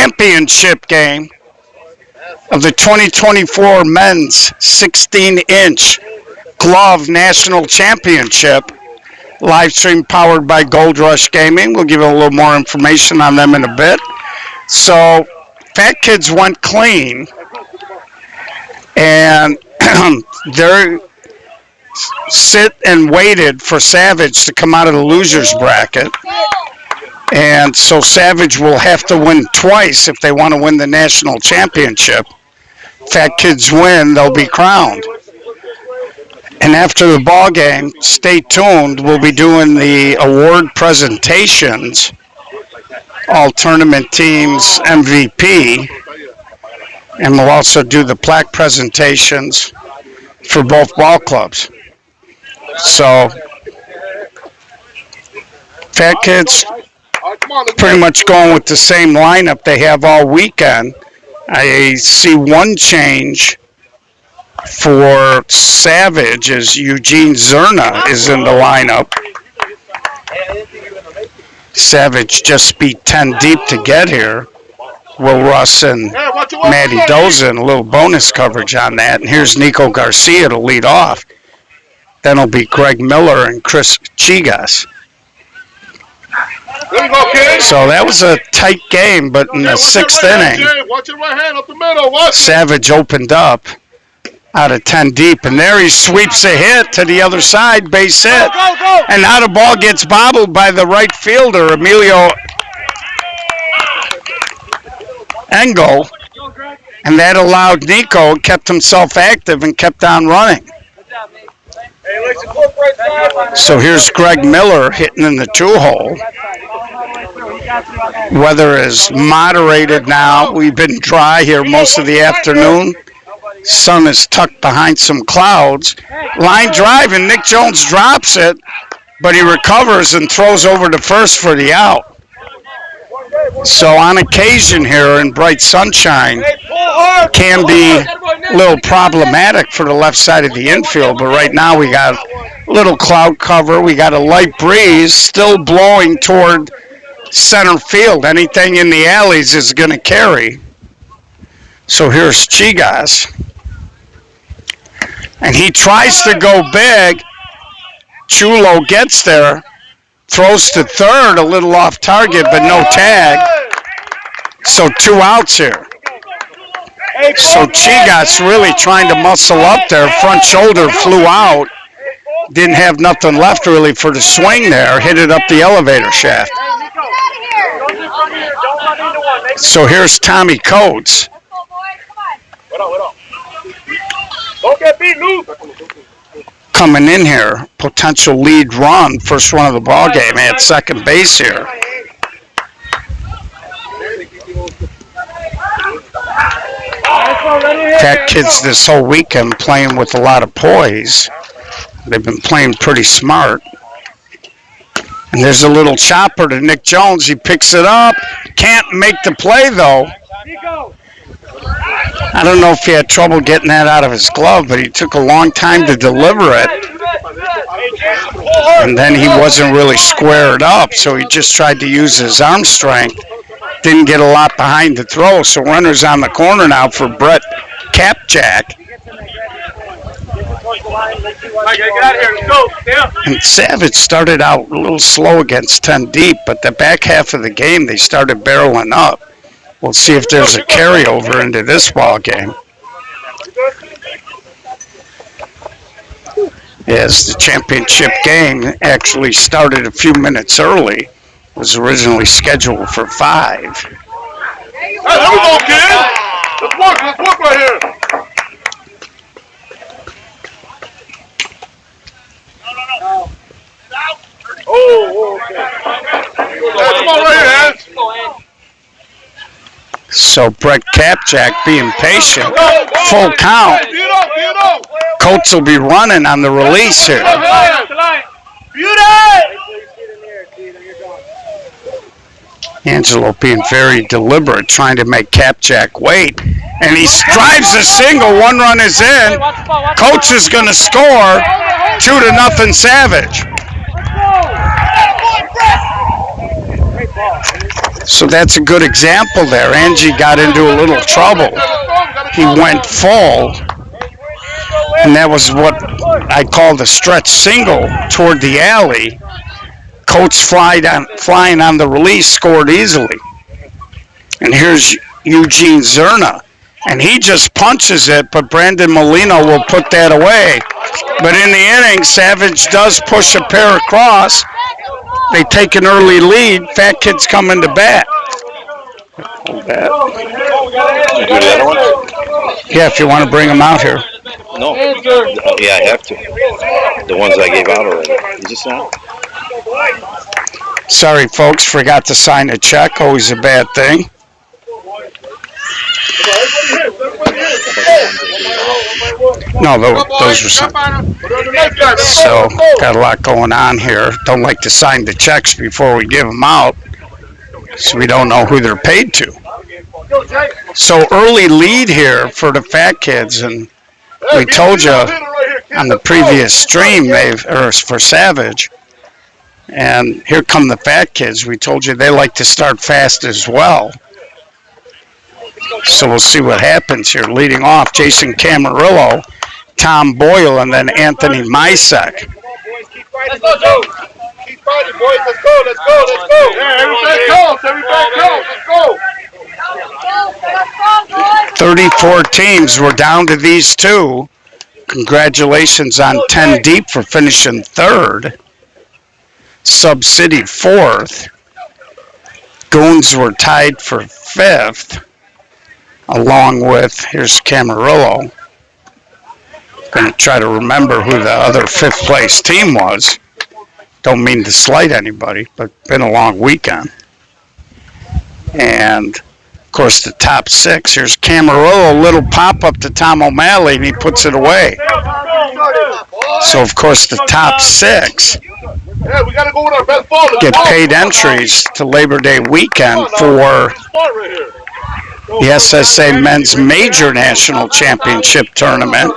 championship game of the 2024 Men's 16-inch Glove National Championship. Live stream powered by Gold Rush Gaming. We'll give you a little more information on them in a bit. So, Fat Kids went clean, and they're sit and waited for Savage to come out of the loser's bracket. And so Savage will have to win twice if they want to win the national championship. Fat Kids win, they'll be crowned. And after the ball game, stay tuned. We'll be doing the award presentations, all tournament teams MVP, and we'll also do the plaque presentations for both ball clubs. So, Fat Kids pretty much going with the same lineup they have all weekend. I see one change for Savage as Eugene Zerna is in the lineup. Savage just beat 10 deep to get here. Will Russ and Matty Dozen, a little bonus coverage on that. And here's Nico Garcia to lead off. Then it'll be Greg Miller and Chris Chigas. So that was a tight game, but in the sixth inning, Savage opened up out of 10 deep, and there he sweeps a hit to the other side, base hit. And now the ball gets bobbled by the right fielder, Emilio Engel, and that allowed Nico, kept himself active and kept on running. So here's Greg Miller hitting in the 2-hole. Weather is moderated now. We've been dry here most of the afternoon. Sun is tucked behind some clouds. Line drive, and Nick Jones drops it, but he recovers and throws over to first for the out. So on occasion here in bright sunshine, can be a little problematic for the left side of the infield, but right now we got a little cloud cover. We got a light breeze still blowing toward center field. Anything in the alleys is going to carry. So here's Chigas. And he tries to go big. Chulo gets there, throws to third, a little off target, but no tag. So 2 outs here. So Chigas really trying to muscle up there. Front shoulder flew out. Didn't have nothing left really for the swing there. Hit it up the elevator shaft. So here's Tommy Coates. Coming in here, potential lead run, first run of the ball game at second base here. Fat Kids this whole weekend playing with a lot of poise. They've been playing pretty smart. And there's a little chopper to Nick Jones. He picks it up. Can't make the play, though. I don't know if he had trouble getting that out of his glove, but he took a long time to deliver it. And then he wasn't really squared up, so he just tried to use his arm strength. Didn't get a lot behind the throw, so runners on the corner now for Brett Kapjack. And Savage started out a little slow against 10 deep, but the back half of the game they started barreling up. We'll see if there's a carryover into this ball game. As the championship game actually started a few minutes early, was originally scheduled for 5. Hey, there we go, kid. Let's work right here. No. Oh, okay. Come on right here, hands. So Brett Kapjack being patient, full count. Coates will be running on the release here. Angelo being very deliberate, trying to make Kapjack wait. And he drives a single, 1 run is in. Coates is going to score, 2-0 Savage. So that's a good example there. Angie got into a little trouble. He went full, and that was what I call the stretch single toward the alley. Coach flying on the release, scored easily. And here's Eugene Zerna. And he just punches it, but Brandon Molino will put that away. But in the inning, Savage does push a pair across. They take an early lead. Fat Kids come into bat. Hold that. You do the other one? Yeah, if you want to bring them out here. No. Yeah, I have to. The ones I gave out already. Is this now? Sorry, folks, forgot to sign a check. Always a bad thing. No, those were some. So, got a lot going on here. Don't like to sign the checks before we give them out, so we don't know who they're paid to. So, early lead here for the Fat Kids, and we told you on the previous stream, or for Savage, and here come the Fat Kids. We told you they like to start fast as well. So we'll see what happens here. Leading off, Jason Camarillo, Tom Boyle, and then Anthony Misek. Let's go, Joe. Keep fighting, boys. Let's go, let's go, let's go. Yeah, everybody counts, everybody counts. Let's go. 34 teams. We're down to these two. Congratulations on 10 deep for finishing third. Sub City fourth. Goons were tied for fifth, along with, here's Camarillo. Going to try to remember who the other fifth place team was. Don't mean to slight anybody, but been a long weekend. And, of course, the top six. Here's Camarillo, a little pop-up to Tom O'Malley, and he puts it away. So, of course, the top six get paid entries to Labor Day weekend for the SSA Men's Major National Championship Tournament.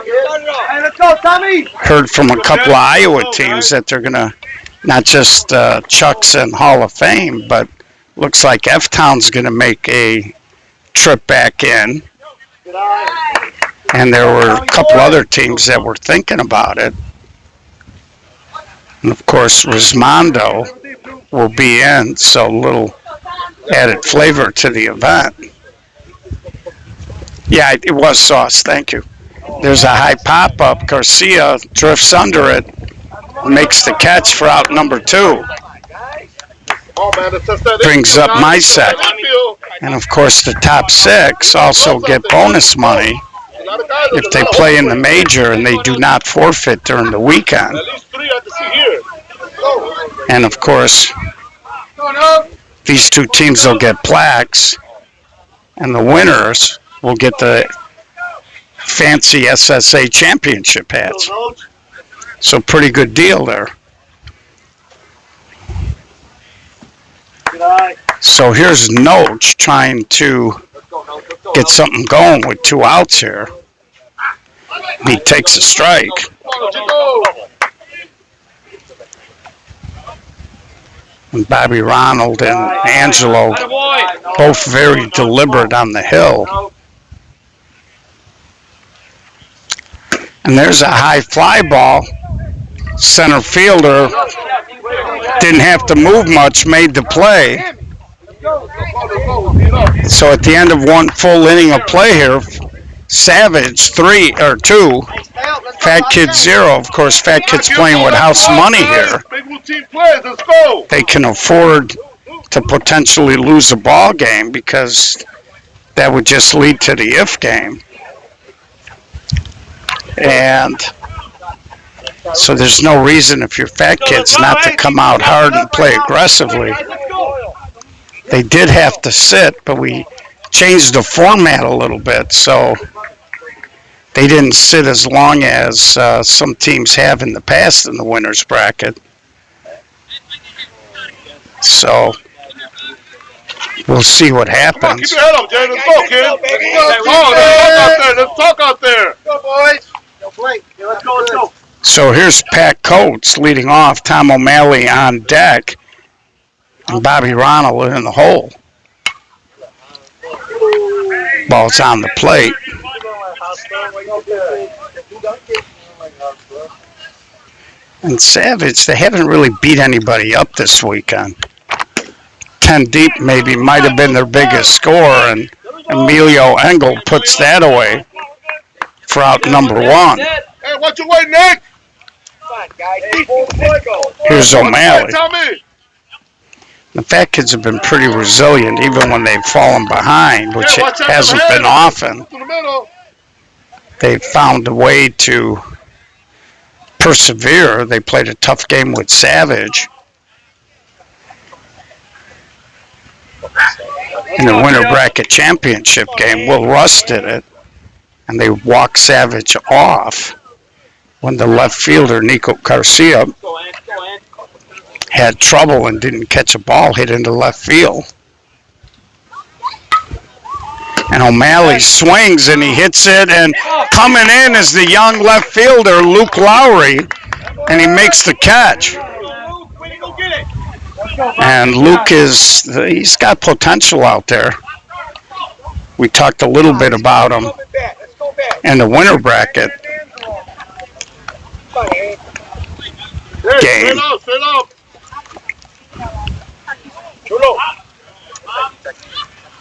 Heard from a couple of Iowa teams that they're going to not just Chucks and Hall of Fame, but looks like F-Town's going to make a trip back in. And there were a couple other teams that were thinking about it. And of course, Rismondo will be in, so a little added flavor to the event. Yeah, it was Sauce, thank you. There's a high pop-up. Garcia drifts under it, makes the catch for out number two. Brings up Misek. And of course, the top six also get bonus money if they play in the major and they do not forfeit during the weekend. And of course, these two teams will get plaques, and the winners will get the fancy SSA championship hats. So pretty good deal there. So here's Noach trying to get something going with 2 outs here. He takes a strike. And Bobby Ronald and Angelo, both very deliberate on the hill. And there's a high fly ball. Center fielder didn't have to move much, made the play. So at the end of one full inning of play here, Savage 2, Fat Kids 0. Of course, Fat Kids playing with house money here. They can afford to potentially lose a ball game because that would just lead to the if game. And so there's no reason if you're Fat Kids not to come out hard and play aggressively. They did have to sit, but we changed the format a little bit, so they didn't sit as long as some teams have in the past in the winner's bracket. So we'll see what happens. Keep your head up, Jay. Let's go, kid. Let's talk out there. Go, boys. Let's go, let's go. So here's Pat Coates leading off, Tom O'Malley on deck, and Bobby Ronald in the hole. meatballs on the plate. And Savage, they haven't really beat anybody up this weekend. 10 deep maybe might have been their biggest score, and Emilio Engel puts that away for out number 1. Hey, watch your way, Nick. Here's O'Malley. Tell me. The Fat Kids have been pretty resilient even when they've fallen behind, which it hasn't been often. They've found a way to persevere. They played a tough game with Savage in the Winter Bracket Championship game. Will Russ did it, and they walked Savage off when the left fielder, Nico Garcia, had trouble and didn't catch a ball hit into left field. And O'Malley swings and he hits it, and coming in is the young left fielder, Luke Lowry, and he makes the catch. And Luke he's got potential out there. We talked a little bit about him in the Winter Bracket game.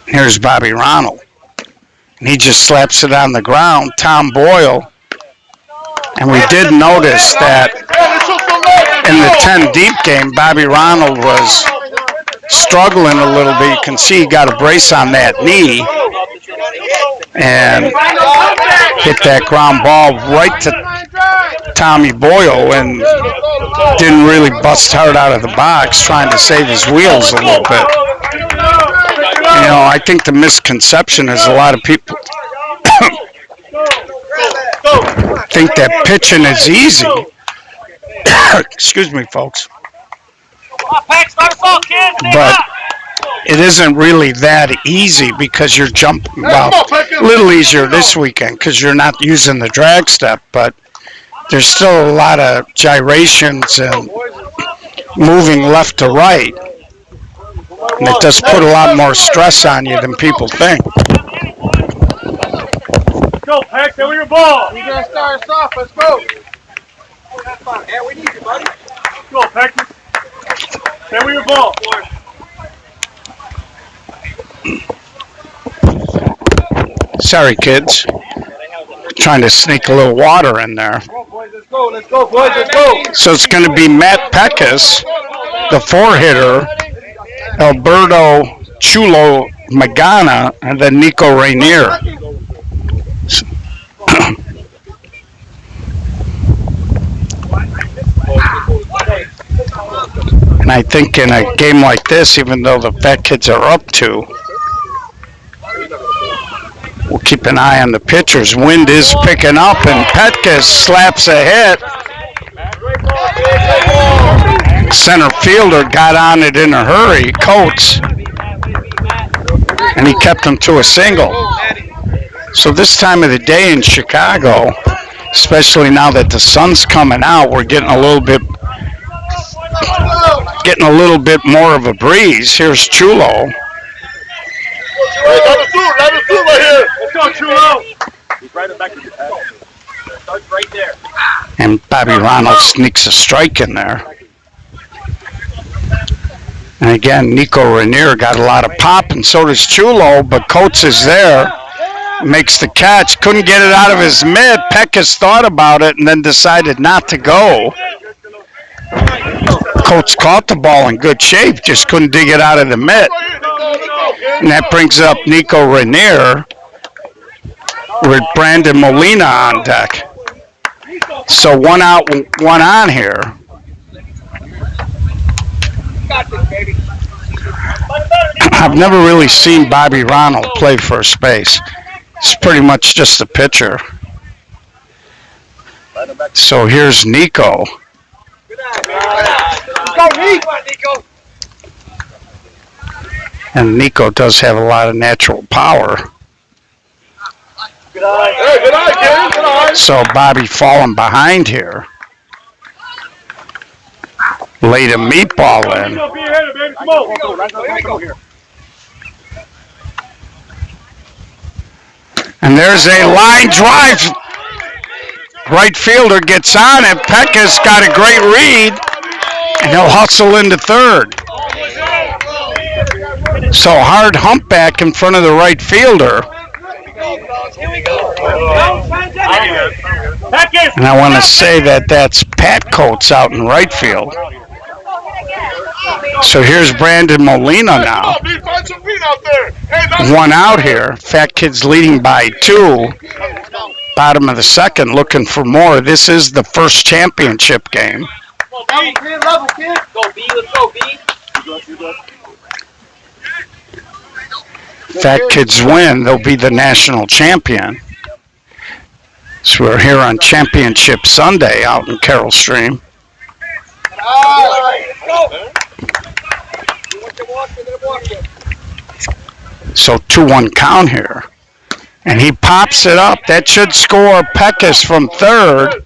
Here's Bobby Ronald. And he just slaps it on the ground. Tom Boyle. And we did notice that in the 10 deep game, Bobby Ronald was struggling a little bit. You can see he got a brace on that knee and hit that ground ball right to Tommy Boyle and didn't really bust hard out of the box, trying to save his wheels a little bit. You know, I think the misconception is a lot of people think that pitching is easy. Excuse me, folks. But it isn't really that easy because you're jumping, well, a little easier this weekend because you're not using the drag step, but there's still a lot of gyrations and moving left to right. And it does put a lot more stress on you than people think. Let's go, Peck. Stay with your ball. You gotta start us off. Let's go. Yeah, we need you, buddy. Let's go, Peck. Stay with your ball. Sorry, kids. Trying to sneak a little water in there. Let's go, let's go, boys. Let's go. So it's going to be Matt Peckus, the 4-hitter, Alberto Chulo Magana, and then Nico Rainier. And I think in a game like this, even though the Fat Kids are up 2, we'll keep an eye on the pitchers. Wind is picking up, and Petkus slaps a hit. Center fielder got on it in a hurry, Coates, and he kept him to a single. So this time of the day in Chicago, especially now that the sun's coming out, we're getting a little bit more of a breeze. Here's Chulo. Let us do right here. Let's go, Chulo. He's right back to the pad. Starts right there. And Bobby Ronald sneaks a strike in there. And again, Nico Rainier got a lot of pop, and so does Chulo, but Coates is there, makes the catch, couldn't get it out of his mitt. Peckus thought about it and then decided not to go. Coates caught the ball in good shape, just couldn't dig it out of the mitt. And that brings up Nico Rainier with Brandon Molina on deck. So 1 out, 1 on here. I've never really seen Bobby Ronald play first base. It's pretty much just a pitcher. So here's Nico. And Nico does have a lot of natural power. Good eye, Gary. Good eye. So Bobby falling behind here. Laid a meatball in. Be ahead, baby. Come on. Come here. And there's a line drive. Right fielder gets on it. Peckus got a great read, and he'll hustle into third. So hard humpback in front of the right fielder. And I want to say that that's Pat Coates out in right field. So here's Brandon Molina now. One out here. Fat Kids leading by 2. Bottom of the second, looking for more. This is the first championship game. Fat Kids win, they'll be the national champion. So we're here on Championship Sunday out in Carroll Stream. So 2-1 count here. And he pops it up. That should score Peckus from third.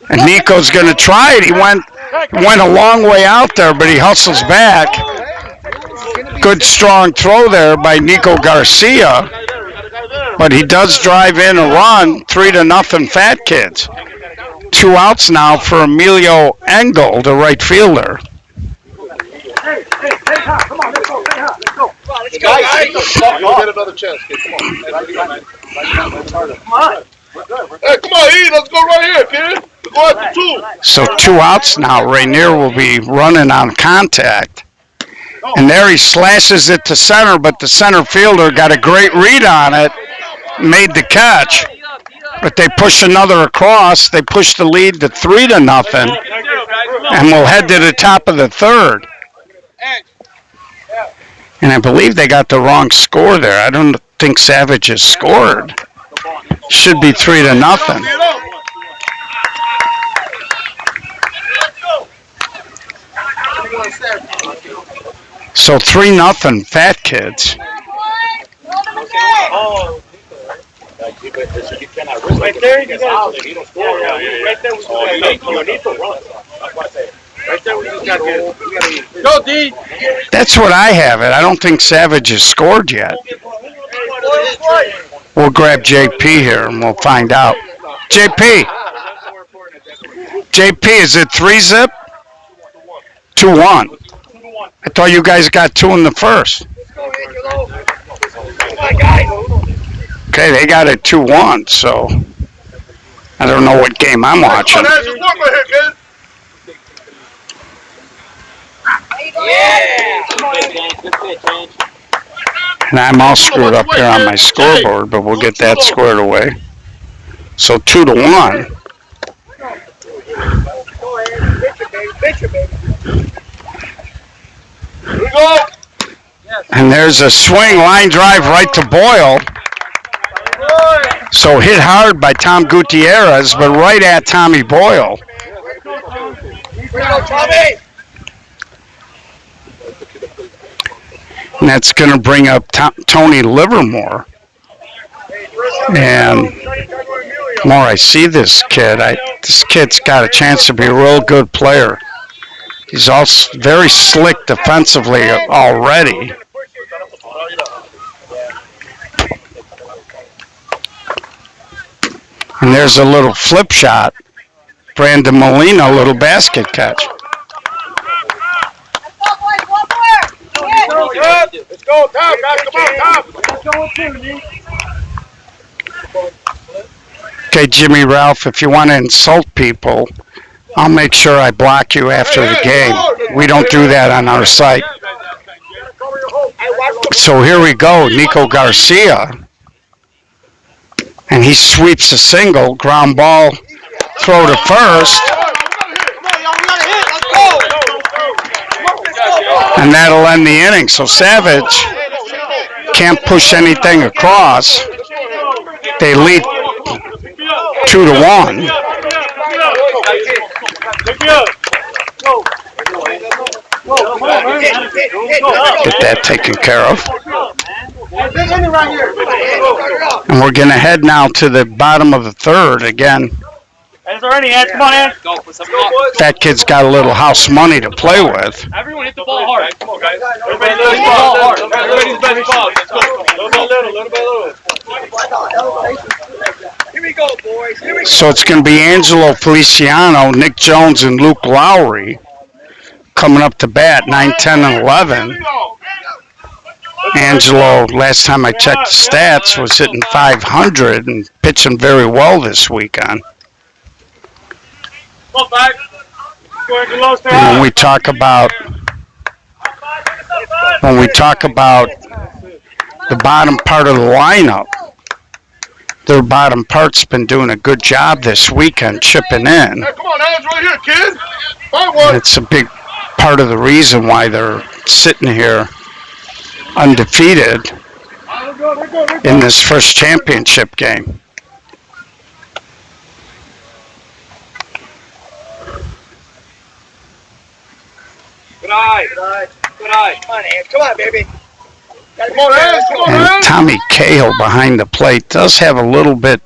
And Nico's going to try it. He went a long way out there, but he hustles back. Good strong throw there by Nico Garcia. But he does drive in a run, 3-0 Fat Kids. 2 outs now for Emilio Engel, the right fielder. Come on, let's go. Let's go, guys. You'll get another chance, kid. Come on. Come on. Hey, come on, E. Let's go right here, kid. Let's go after 2. So 2 outs now. Rainier will be running on contact. And there he slashes it to center, but the center fielder got a great read on it, made the catch. But they push another across. They push the lead to 3-0, and we'll head to the top of the third. And I believe they got the wrong score there. I don't think Savage has scored. Should be 3-0. So 3-0 Fat Kids. Right there, you got right there, you need to run. Right there, we just got to go, D. That's what I have it. I don't think Savage has scored yet. We'll grab JP here and we'll find out. JP, is it 3-zip? 2-1. I thought you guys got 2 in the first. Okay, they got it 2-1, so I don't know what game I'm watching. And I'm all screwed up here on my scoreboard, but we'll get that squared away. So 2-1. And there's a swing line drive right to Boyle. So hit hard by Tom Gutierrez, but right at Tommy Boyle. And that's going to bring up Tony Livermore. And the more I see this kid, this kid's got a chance to be a real good player. He's also very slick defensively already. And there's a little flip shot. Brandon Molina, a little basket catch. Let's go, Tom, guys. Come on, Tom. Okay, Jimmy Ralph, if you want to insult people, I'll make sure I block you after the game. We don't do that on our site. So here we go, Nico Garcia. And he sweeps a single, ground ball, throw to first. And that'll end the inning. So Savage can't push anything across. They lead 2-1. Get that taken care of. And we're going to head now to the bottom of the third again. Is there any hands? Come on, hands. That kid's got a little house money to play with. Everyone hit the ball hard. Come on, guys. Everybody hit the ball hard. Everybody's best ball. Let's go. Little by little. Here we go, boys. Here we go. So it's going to be Angelo Feliciano, Nick Jones, and Luke Lowry coming up to bat, 9, 10, and 11. Angelo, last time I checked the stats, was hitting 500 and pitching very well this weekend. And when we talk about the bottom part of the lineup, their bottom part's been doing a good job this weekend chipping in. Hey, come on, Alex, right here, kid. And it's a big part of the reason why they're sitting here undefeated in this first championship game. Good eye. Good eye. Come on, Ant. Come on, baby. Come on, Alex. Come on, And Alex. Tommy Cahill behind the plate does have a little bit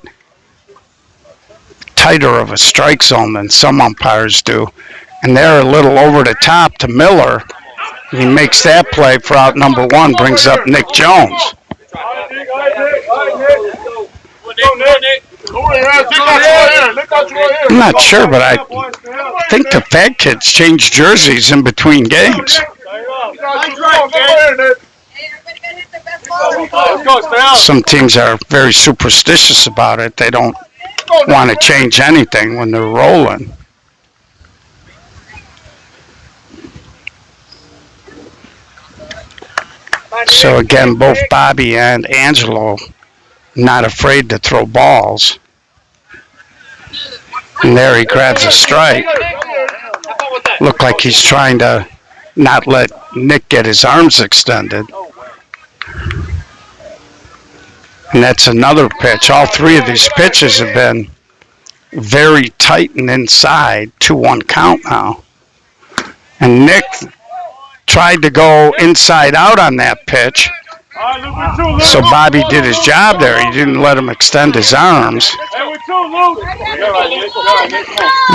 tighter of a strike zone than some umpires do. And they're a little over the top to Miller. He makes that play for out number 1, brings up Nick Jones. I'm not sure, but I think the Fat Kids changed jerseys in between games. Some teams are very superstitious about it. They don't want to change anything when they're rolling. So again, both Bobby and Angelo not afraid to throw balls. And there he grabs a strike. Looked like he's trying to not let Nick get his arms extended. And that's another pitch. All three of these pitches have been very tight and inside. 2-1 count now. And Nick tried to go inside out on that pitch. So Bobby did his job there. He didn't let him extend his arms. And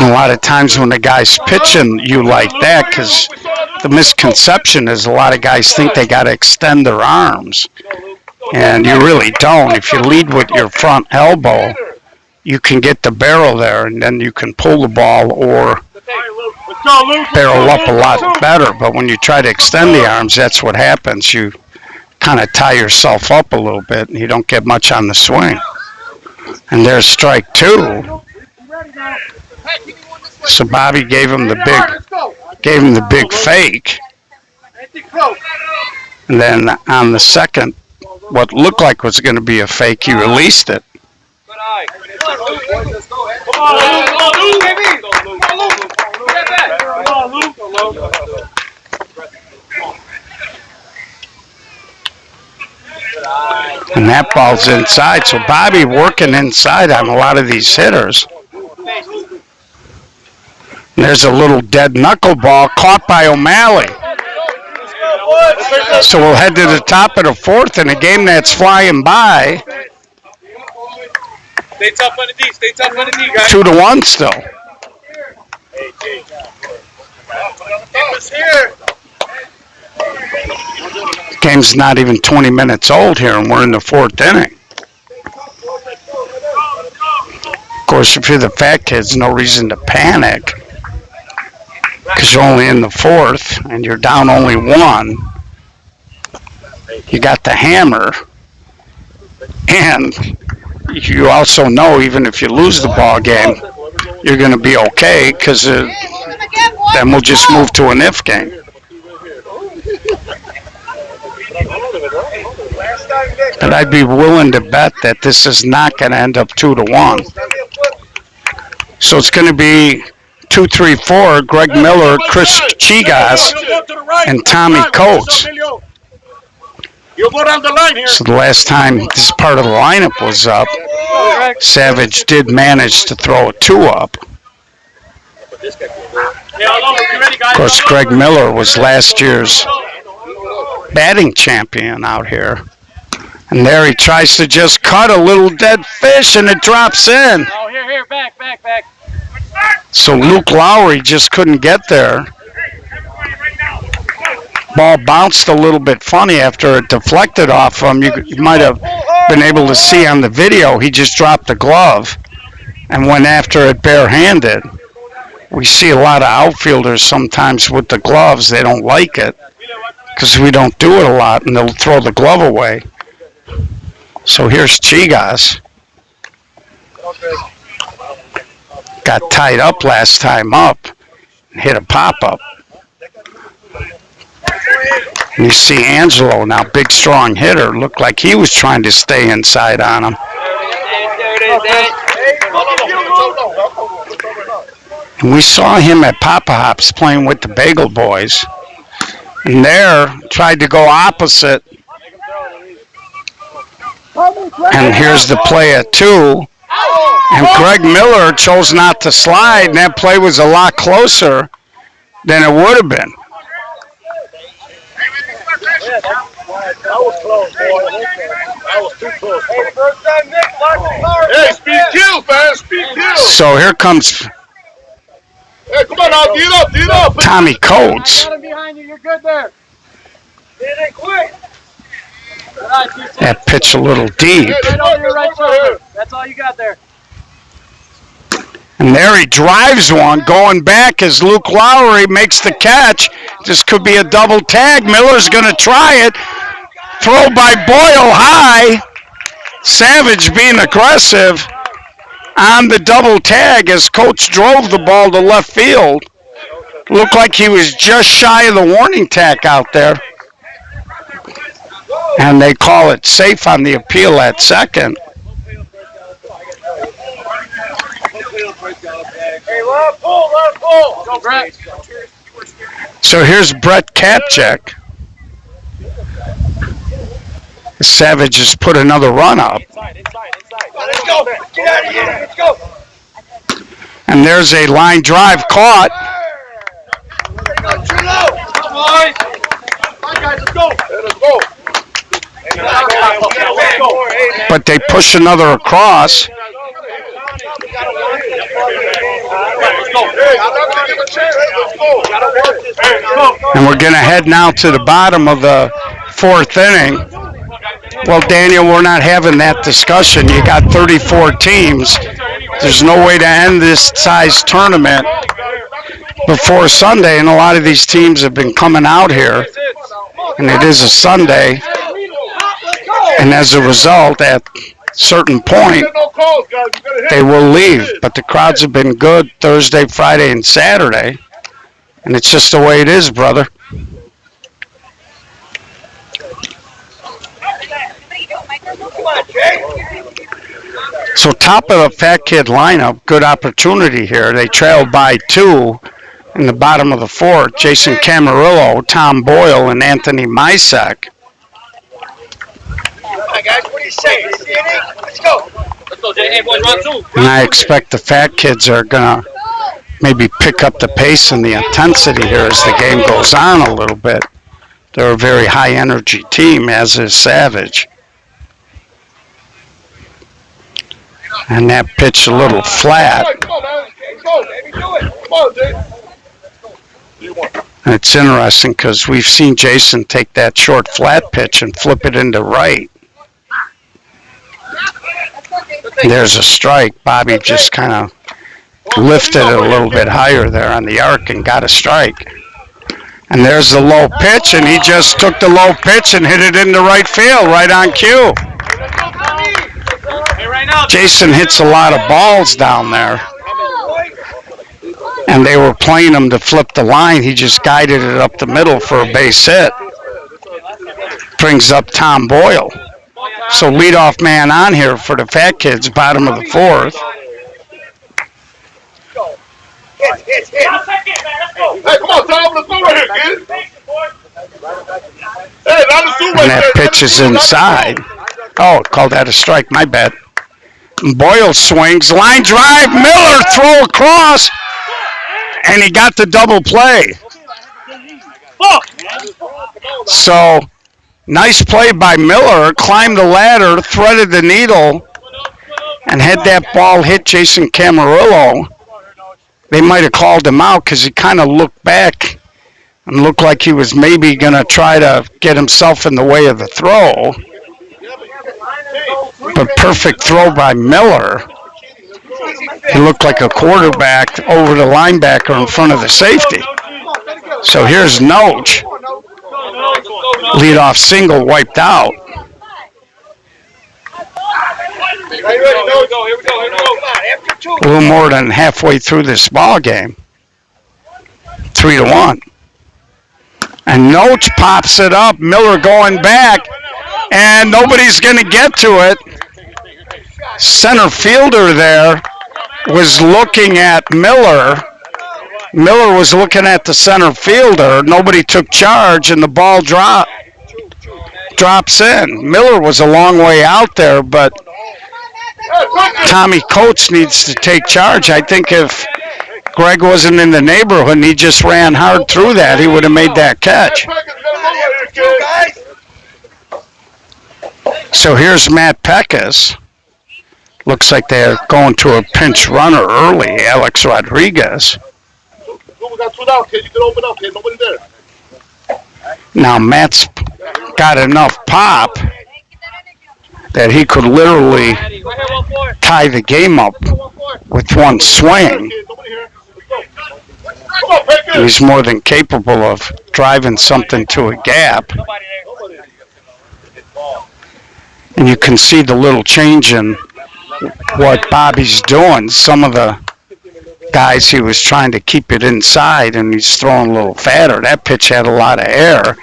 a lot of times when the guy's pitching you like that, because the misconception is a lot of guys think they got to extend their arms. And you really don't. If you lead with your front elbow, you can get the barrel there, and then you can pull the ball or barrel up a lot better. But when you try to extend the arms, that's what happens. You kind of tie yourself up a little bit, and you don't get much on the swing. And there's strike 2. So Bobby gave him the big fake. And then on the second, what looked like was going to be a fake, he released it. And that ball's inside. So Bobby working inside on a lot of these hitters. And there's a little dead knuckleball caught by O'Malley. So we'll head to the top of the 4th in a game that's flying by. Stay tough on the D. Stay tough on the D, guys. 2-1 still. The game's not even 20 minutes old here, and we're in the 4th inning. Of course, if you're the Fat Kids, no reason to panic, because you're only in the 4th and you're down only 1. You got the hammer, and you also know even if you lose the ball game, you're going to be okay, because then we'll just move to an if game. But I'd be willing to bet that this is not going to end up 2-1. So it's going to be 2, 3, 4, Greg Miller, Chris Chigas, and Tommy Coates. So the last time this part of the lineup was up, Savage did manage to throw a 2-up. Of course, Greg Miller was last year's batting champion out here. And there he tries to just cut a little dead fish, and it drops in. Oh, here, back. So Luke Lowry just couldn't get there. Ball bounced a little bit funny after it deflected off him. You might have been able to see on the video, he just dropped the glove and went after it barehanded. We see a lot of outfielders sometimes with the gloves. They don't like it because we don't do it a lot, and they'll throw the glove away. So here's Chigas. Got tied up last time up and hit a pop-up. And you see Angelo now, big strong hitter, looked like he was trying to stay inside on him. And we saw him at Papa Hops playing with the Bagel Boys. And there, tried to go opposite. And here's the play at 2. And Greg Miller chose not to slide, and that play was a lot closer than it would have been. That was close, boy. That was too close. Hey, first time Nick, hey, speed kills, man. Speed kills. So here comes Hey, come on now. Get up. Tommy Coates. got him behind you. You're good there. Get it quick. That pitch a little deep. Right over your right shoulder. That's all you got there. And there he drives one. Going back as Luke Lowry makes the catch. This could be a double tag. Miller's going to try it. Throw by Boyle high. Savage being aggressive on the double tag as Coach drove the ball to left field. Looked like he was just shy of the warning tack out there. And they call it safe on the appeal at second. Hey, let him pull. Go, Brett. So here's Brett Kapchak. Savage has put another run up. Inside. Let's go. Get out of here. Let's go. And there's a line drive caught. Come on. Come on, guys. Let's go. Let's go. But they push another across. And we're going to head now to the bottom of the 4th inning. Well, Daniel, we're not having that discussion. You got 34 teams. There's no way to end this size tournament before Sunday, and a lot of these teams have been coming out here, and it is a Sunday. And as a result, at a certain point, they will leave. But the crowds have been good Thursday, Friday, and Saturday. And it's just the way it is, brother. So top of the Fat Kid lineup, good opportunity here. They trailed by 2 in the bottom of the 4th. Jason Camarillo, Tom Boyle, and Anthony Mysak. Hi guys, what do you say? Let's go. Let's go, Jay. Hey, boys, run two. And I expect the Fat Kids are going to maybe pick up the pace and the intensity here as the game goes on a little bit. They're a very high-energy team, as is Savage. And that pitch a little flat. And it's interesting because we've seen Jason take that short flat pitch and flip it into right. There's a strike. Bobby just kind of lifted it a little bit higher there on the arc and got a strike. And there's the low pitch, and he just took the low pitch and hit it into right field, right on cue. Jason hits a lot of balls down there. And they were playing him to flip the line. He just guided it up the middle for a base hit. Brings up Tom Boyle. So leadoff man on here for the Fat Kids, bottom of the 4th. Hit. Hey, come on, Tom. Let's go right here, kid. Hey, and that pitch is inside. Oh, called that a strike. My bad. Boyle swings. Line drive. Miller throw across. And he got the double play. So, nice play by Miller. Climbed the ladder, threaded the needle, and had that ball hit Jason Camarillo, they might have called him out because he kind of looked back and looked like he was maybe going to try to get himself in the way of the throw. But perfect throw by Miller. He looked like a quarterback over the linebacker in front of the safety. So here's Noach. Leadoff single wiped out. A little more than halfway through this ball game. 3-1. And Noach pops it up. Miller going back. And nobody's going to get to it. Center fielder there was looking at Miller. Miller was looking at the center fielder. Nobody took charge, and the ball drops in. Miller was a long way out there, but Tommy Coates needs to take charge. I think if Greg wasn't in the neighborhood and he just ran hard through that, he would have made that catch. So here's Matt Peckus. Looks like they're going to a pinch runner early, Alex Rodriguez. Now Matt's got enough pop that he could literally tie the game up with one swing. He's more than capable of driving something to a gap. And you can see the little change in what Bobby's doing. Some of the guys, he was trying to keep it inside, and he's throwing a little fatter. That pitch had a lot of air.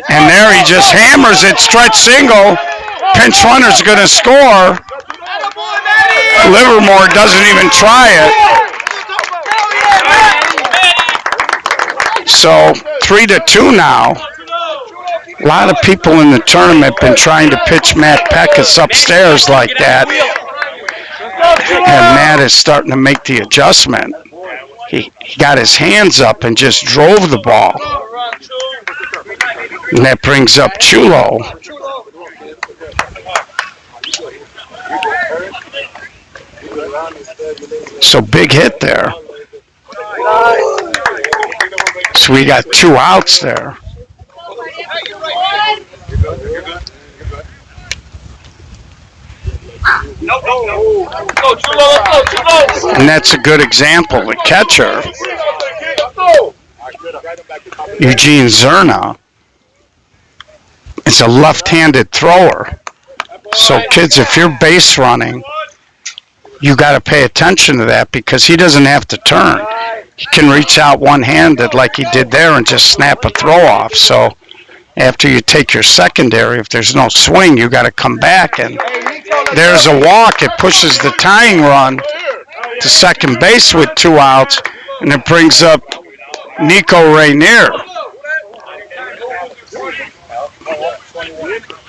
And there he just hammers it, stretch single. Pinch runner's going to score. Livermore doesn't even try it. So 3-2 now. A lot of people in the tournament been trying to pitch Matt Peckus upstairs like that. And Matt is starting to make the adjustment. He got his hands up and just drove the ball. And that brings up Chulo. So big hit there. So we got 2 outs there. And that's a good example. The catcher, Eugene Zerna, is a left-handed thrower. So kids, if you're base running, you got to pay attention to that because he doesn't have to turn. He can reach out one-handed like he did there and just snap a throw off. So after you take your secondary, if there's no swing, you got to come back. And there's a walk. It pushes the tying run to second base with 2 outs, and it brings up Nico Rainier.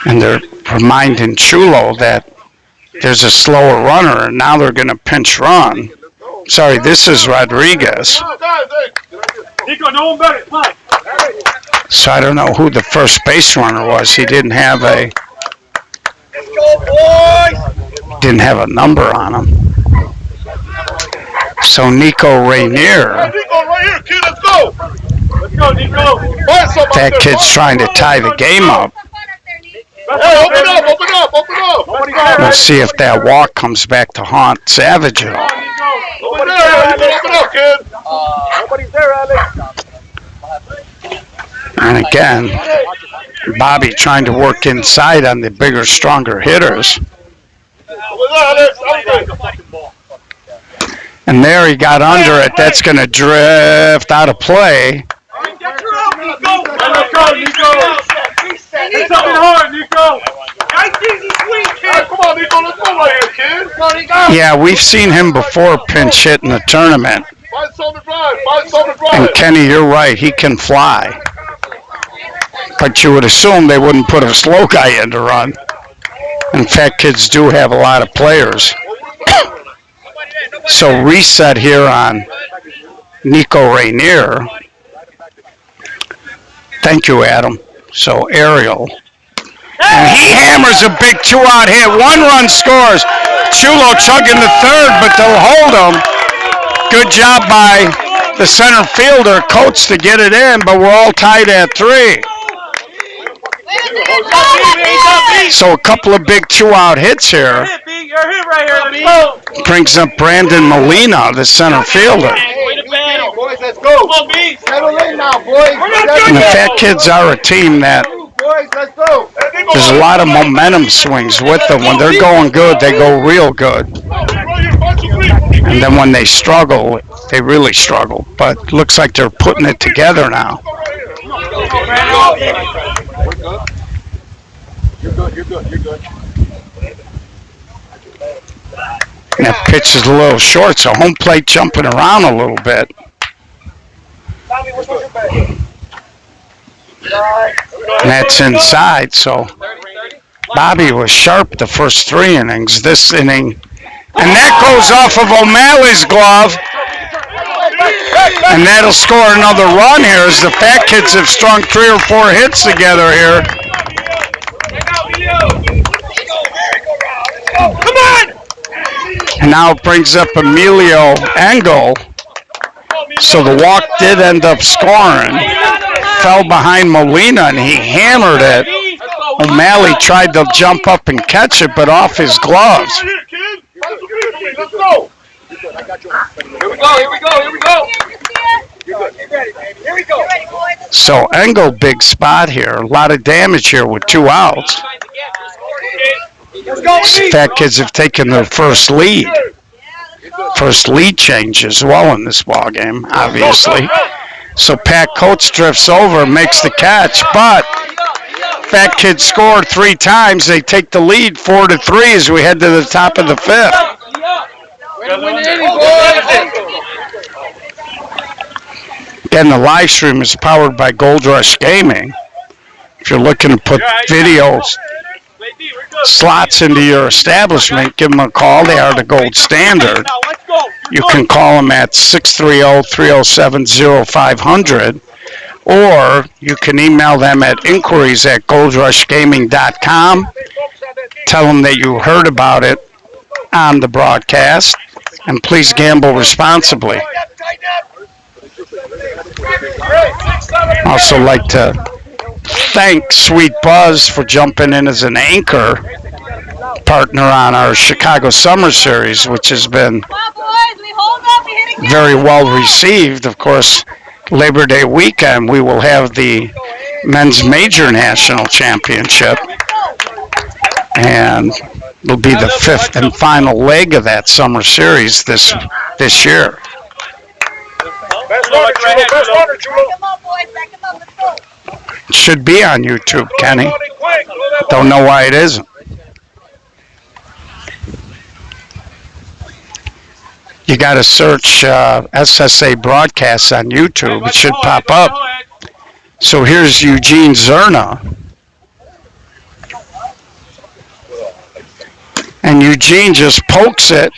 And they're reminding Chulo that there's a slower runner, and now they're going to pinch run. Sorry, this is Rodriguez. So I don't know who the first base runner was. He didn't have a number on him. So Nico Rainier. That kid's trying to tie the game up. We'll see if that walk comes back to haunt Savage at all. And again, Bobby trying to work inside on the bigger, stronger hitters. And there he got under it. That's going to drift out of play. Yeah, we've seen him before pinch hit in the tournament. And Kenny, you're right, he can fly. But you would assume they wouldn't put a slow guy in to run. In fact, kids do have a lot of players. So reset here on Nico Rainier. Thank you, Adam. So Ariel. And he hammers a big 2-out hit. 1 run scores. Chulo chugging the third, but they'll hold him. Good job by the center fielder, Coates, to get it in, but we're all tied at 3. So a couple of big 2-out hits here. You're hit right here. Let's go. Brings up Brandon Molina, the center fielder. Boys, let's go. Come on, B. Settle in now, boys. And the Fat Kids are a team that Boys, let's go. there's a lot of momentum swings with them. When they're going good, they go real good. And then when they struggle, they really struggle. But looks like they're putting it together now. You're good. And that pitch is a little short, so home plate jumping around a little bit. And that's inside, so Bobby was sharp the first 3 innings. This inning, and that goes off of O'Malley's glove. And that'll score another run here as the Fat Kids have strung 3 or 4 hits together here. Come on! And now it brings up Emilio Engel. So the walk did end up scoring. Fell behind Molina and he hammered it. O'Malley tried to jump up and catch it, but off his gloves. Let's go. Here we go. Here we go. So Engel, big spot here. A lot of damage here with 2 outs. Fat Kids have taken their first lead. First lead change as well in this ball game, obviously. So Pat Coates drifts over, makes the catch, but Fat Kids scored 3 times. They take the lead 4-3 as we head to the top of the 5th. Again, the live stream is powered by Gold Rush Gaming. If you're looking to put videos, slots into your establishment, give them a call. They are the gold standard. You can call them at 630-307-0500, or you can email them at inquiries@goldrushgaming.com. Tell them that you heard about it on the broadcast, and please gamble responsibly. Also like to thank Sweet Buzz for jumping in as an anchor partner on our Chicago Summer Series, which has been very well received. Of course, Labor Day weekend, we will have the Men's Major National Championship, and it'll be the 5th and final leg of that Summer Series this year. It should be on YouTube, Kenny. Don't know why it isn't. You got to search SSA broadcasts on YouTube. It should pop up. So here's Eugene Zerna. And Eugene just pokes it.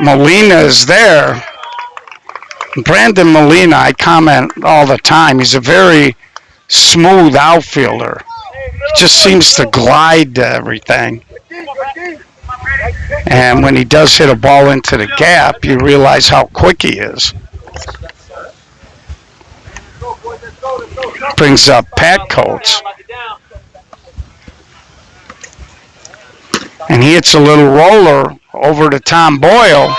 Molina is there. Brandon Molina, I comment all the time, he's a very smooth outfielder. Just seems to glide to everything. And when he does hit a ball into the gap, you realize how quick he is. Brings up Pat Coates. And he hits a little roller over to Tom Boyle.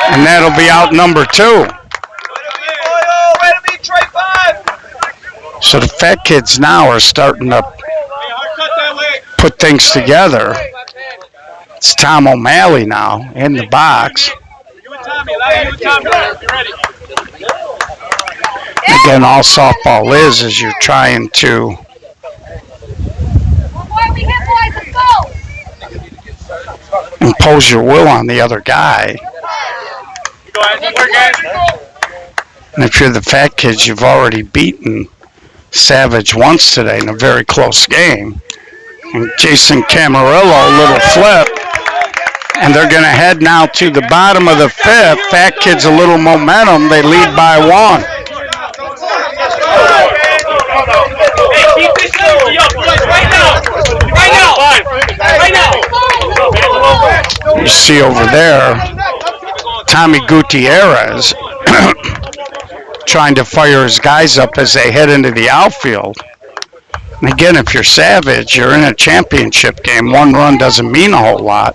And that'll be out number 2. So the Fat Kids now are starting to put things together. It's Tom O'Malley now in the box. Again, all softball is you're trying to impose your will on the other guy. And if you're the Fat Kids, you've already beaten Savage once today in a very close game. And Jason Camarillo, a little flip. And they're going to head now to the bottom of the 5th. Fat Kids a little momentum. They lead by 1. You see over there, Tommy Gutierrez trying to fire his guys up as they head into the outfield. And again, if you're Savage, you're in a championship game. One run doesn't mean a whole lot.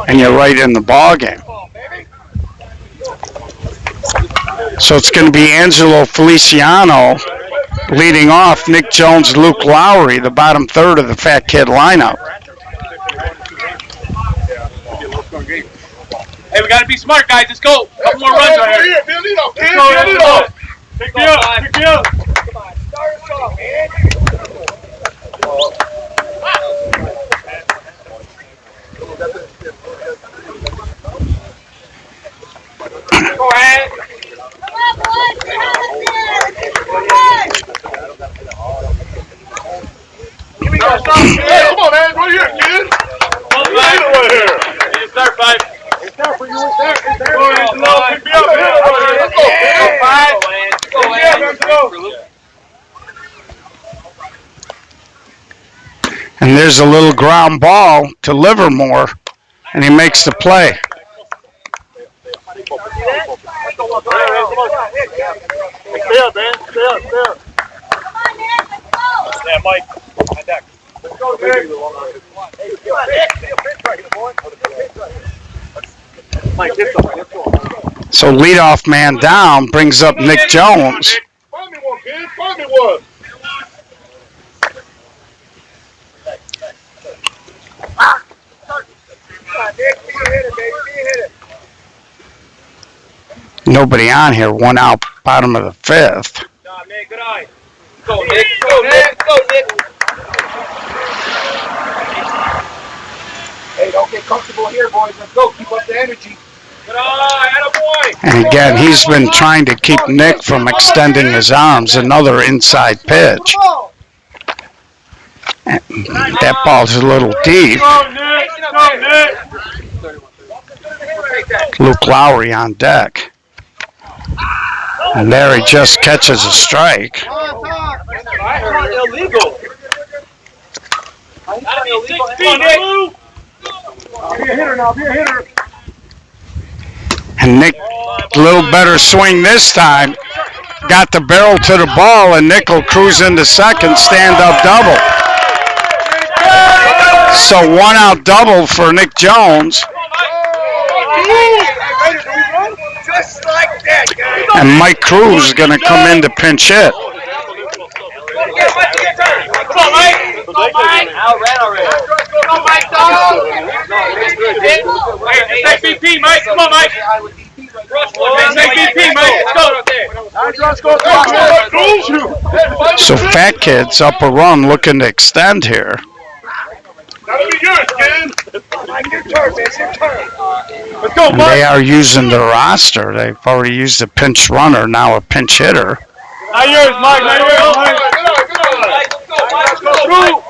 And you're right in the ball game. So it's going to be Angelo Feliciano leading off, Nick Jones, Luke Lowry, the bottom third of the Fat Kid lineup. Hey, we gotta be smart, guys. Let's go. Couple more runs right here. Build it up, kid. Let's Build it up. Pick me up. Pick me up. Start us off, man. Go ahead. Hey, come on, man. Right here, kid. Right here. Start, five. It's there for you. It's there. It's there. Go ahead. Pick me up. Let's go, kid. Five. Go ahead. And there's a little ground ball to Livermore, and he makes the play. Stay up, man. Stay up. Stay up. Yeah, Mike. On deck. Let's go, Nick. Mike, get some. So leadoff man down brings up Nick Jones. Find me one, kid. Find me one. Nobody on here, one out, bottom of the fifth. Job, Nick. Good eye. Go, Nick. Go, Nick. Go, Nick. Hey, don't get comfortable here, boys. Let's go. Keep up the energy. Good eye. Attaboy. And again, he's been trying to keep Nick from extending his arms. Another inside pitch. And that ball's a little deep. Go, Nick. Go, Nick. Luke Lowry on deck. And there he just catches a strike. That's illegal. That'll be 6 feet, Nick. Be a hitter now. Be a hitter. And Nick, a little better swing this time. Got the barrel to the ball, and Nick will cruise into second, stand-up double. So one out double for Nick Jones. Just like that, guys. And Mike Cruz is going to come in to pinch hit. Come on, Mike. Come on, Mike. Out ran already. Come on, Mike, dog. Hey, BP, Mike. Come on, Mike. BP, Mike. Let's go. So Fat Kid's up a run looking to extend here. That'll be yours, kid. Mike, your turn, man. It's your turn. Let's go, And Mike. they are using the roster. They've already used a pinch runner, now a pinch hitter. Not yours, Mike. Not yours, Mike. Good eye. Let's go, Mike.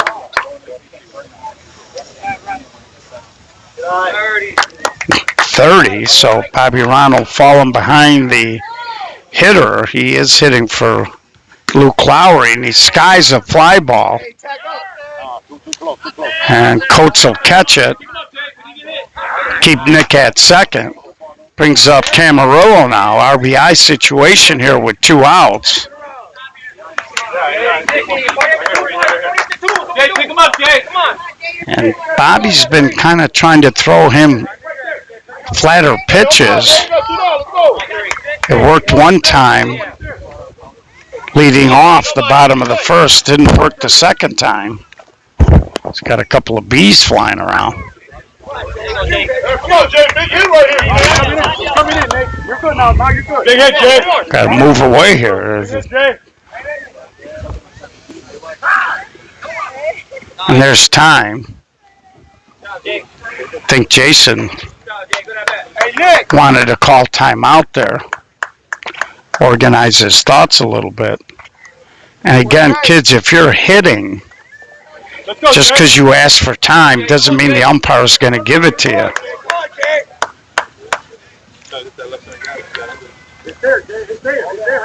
30, so Bobby Ronald falling behind the hitter. He is hitting for Luke Lowry, and he skies a fly ball. And Coates will catch it. Keep Nick at second. Brings up Camarillo now. RBI situation here with 2 outs. Jay, pick him up, Jay. Come on. And Bobby's been kind of trying to throw him flatter pitches. It worked one time, leading off the bottom of the first. Didn't work the second time. He's got a couple of bees flying around. Come on, Jay. Big hit right here. Coming in, Nick. You're good now. Now you're good. Big hit, Jay. Got to move away here. Jay. And there's time. I think Jason Hey, Nick. wanted to call timeout there. Organize his thoughts a little bit. And again, kids, if you're hitting, Let's go, just Jay. because you ask for time doesn't mean the umpire is going to give it to you. Come on, Jay. It's there, Jay. It's there. It's there.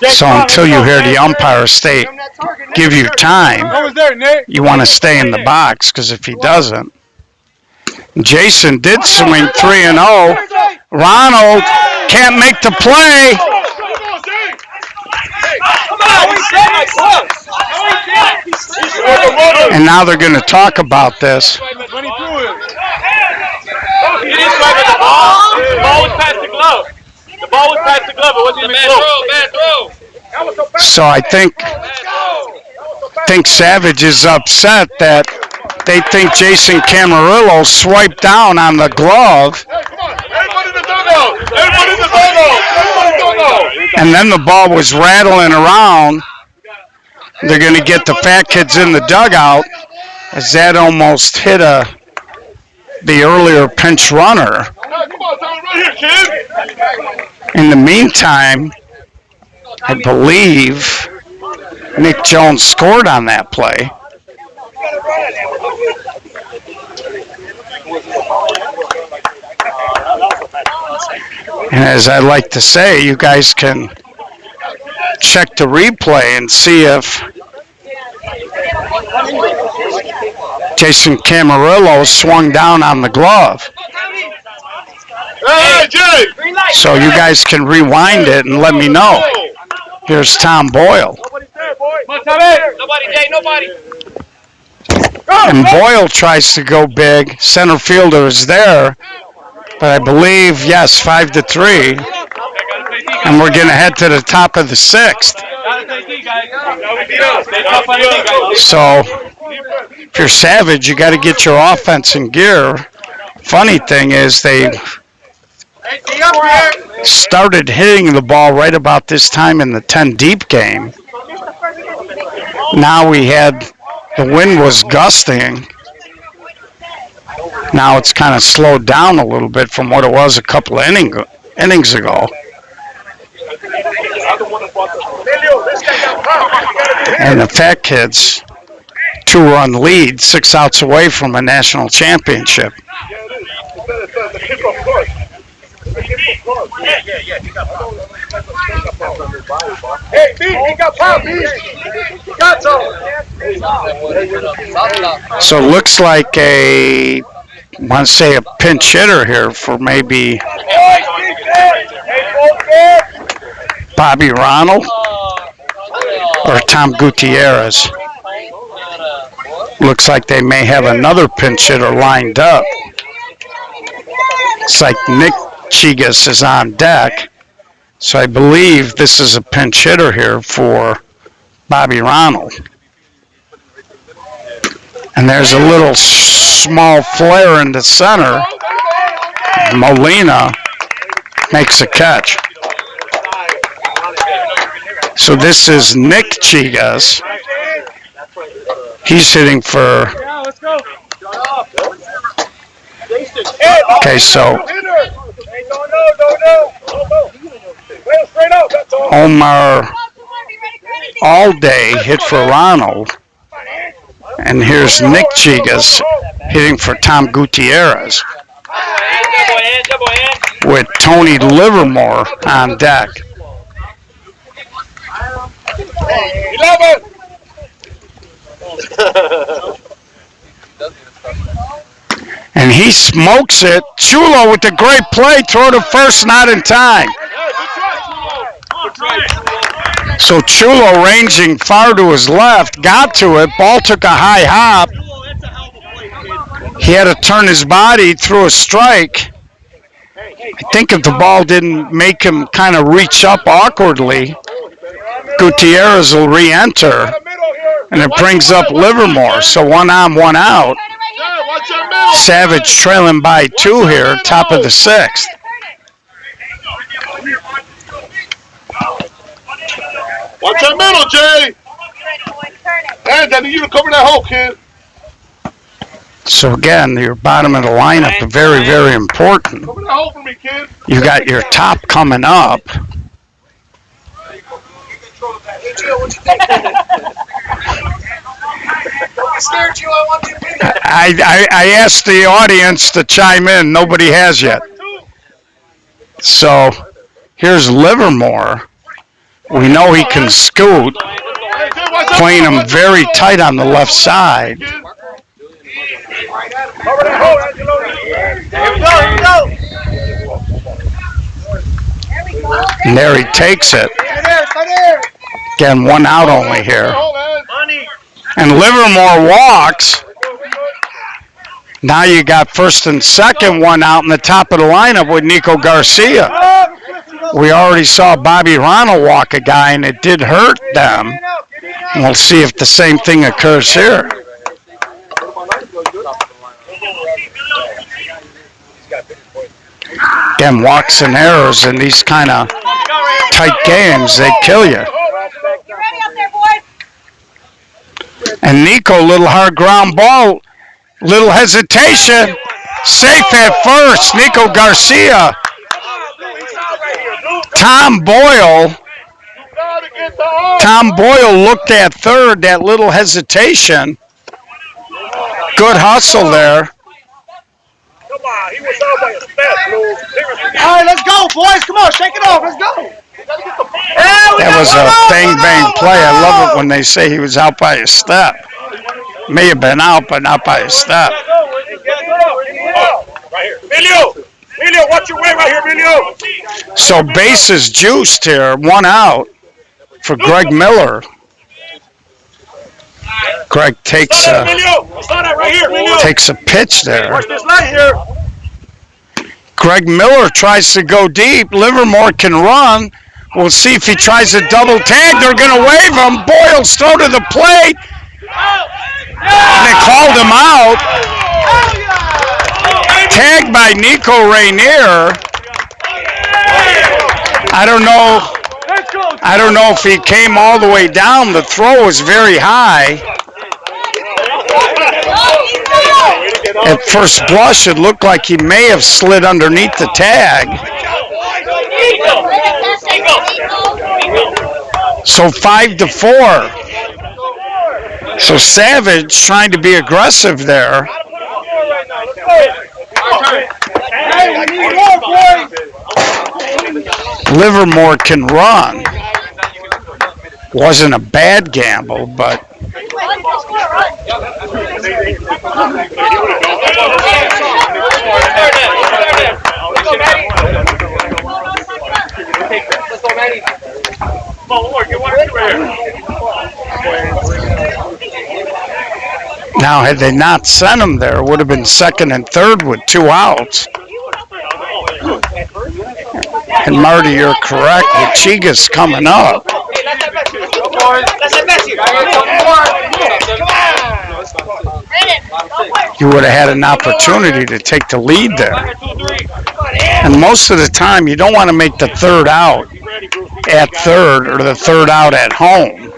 Jay, So come on, until let's you go, hear Jay. the umpire state Give him that target, Nick. give you time, Who was there, Nick? you want to stay in the box, because if he doesn't. Jason did swing 3-0. Ronald can't make the play. And now they're going to talk about this. He didn't swipe at the ball. The ball was past the glove. The ball was past the glove. It wasn't even close. Bad throw. So I think Savage is upset that they think Jason Camarillo swiped down on the glove. Hey, come on. Everybody in the dugout. Everybody in the dugout. Everybody in the dugout. And then the ball was rattling around. They're going to get the fat kids in the dugout as that almost hit the earlier pinch runner. Hey, come on, Tommy, right here, kid. In the meantime, I believe Nick Jones scored on that play. And as I like to say, you guys can check the replay and see if Jason Camarillo swung down on the glove. Hey, Jay. So you guys can rewind it and let me know. Here's Tom Boyle. Nobody, Jay, nobody. And Boyle tries to go big. Center fielder is there. But I believe, yes, 5-3. And we're going to head to the top of the sixth. So if you're Savage, you got to get your offense in gear. Funny thing is they started hitting the ball right about this time in the 10 deep game. Now the wind was gusting. Now it's kind of slowed down a little bit from what it was a couple of innings ago. And the Fat Kids, 2-run lead, 6 outs away from a national championship. Hey, B, he got pop, B. He got some. So it looks like I want to say a pinch hitter here for maybe Bobby Ronald or Tom Gutierrez. Looks like they may have another pinch hitter lined up. It's like Nick Chigas is on deck. So I believe this is a pinch hitter here for Bobby Ronald. And there's a little small flare in the center. Molina makes a catch. So this is Nick Chigas. He's hitting for... Okay, so Omar All-Day hit for Ronald. And here's Nick Chigas hitting for Tom Gutierrez with Tony Livermore on deck. 11. And he smokes it. Chulo with the great play, throw to first, not in time. So Chulo ranging far to his left, got to it, ball took a high hop. He had to turn his body through a strike. I think if the ball didn't make him kind of reach up awkwardly, Gutierrez will re-enter, and it brings up Livermore. So 1 on, 1 out. Savage trailing by 2 here, top of the 6th. Watch that middle, Jay. Hey, I need you to cover that hole, kid. So again, your bottom of the lineup is very, very important. Cover that hole for me, kid. You got your top coming up. I asked the audience to chime in. Nobody has yet. So here's Livermore. We know he can scoot, playing him very tight on the left side. And there he takes it. Again, 1 out only here. And Livermore walks. Now you got first and second, 1 out in the top of the lineup with Nico Garcia. We already saw Bobby Ronald walk a guy, and it did hurt them. And we'll see if the same thing occurs here. Again, walks and errors in these kind of tight games, they kill you. And Nico, little hard ground ball, little hesitation. Safe at first, Nico Garcia. Tom Boyle looked at third, that little hesitation. Good hustle there. All right, let's go, boys. Come on, shake it off. Let's go. That was a bang play. I love it when they say he was out by a step. May have been out, but not by a step. Emilio, watch your way right here, Emilio. So bases juiced here, 1 out for Greg Miller. Greg takes a pitch there. Watch this line here. Greg Miller tries to go deep. Livermore can run. We'll see if he tries a double tag. They're going to wave him. Boyle's throw to the plate. And they called him out. Tagged by Nico Rainier. I don't know if he came all the way down. The throw was very high. At first blush, it looked like he may have slid underneath the tag. So 5-4. So Savage trying to be aggressive there. Livermore can run. Wasn't a bad gamble, but now had they not sent him there, it would have been second and third with 2 outs. And Marty, you're correct with Chigas coming up. You would have had an opportunity to take the lead there. And most of the time, you don't want to make the third out at third or the third out at home.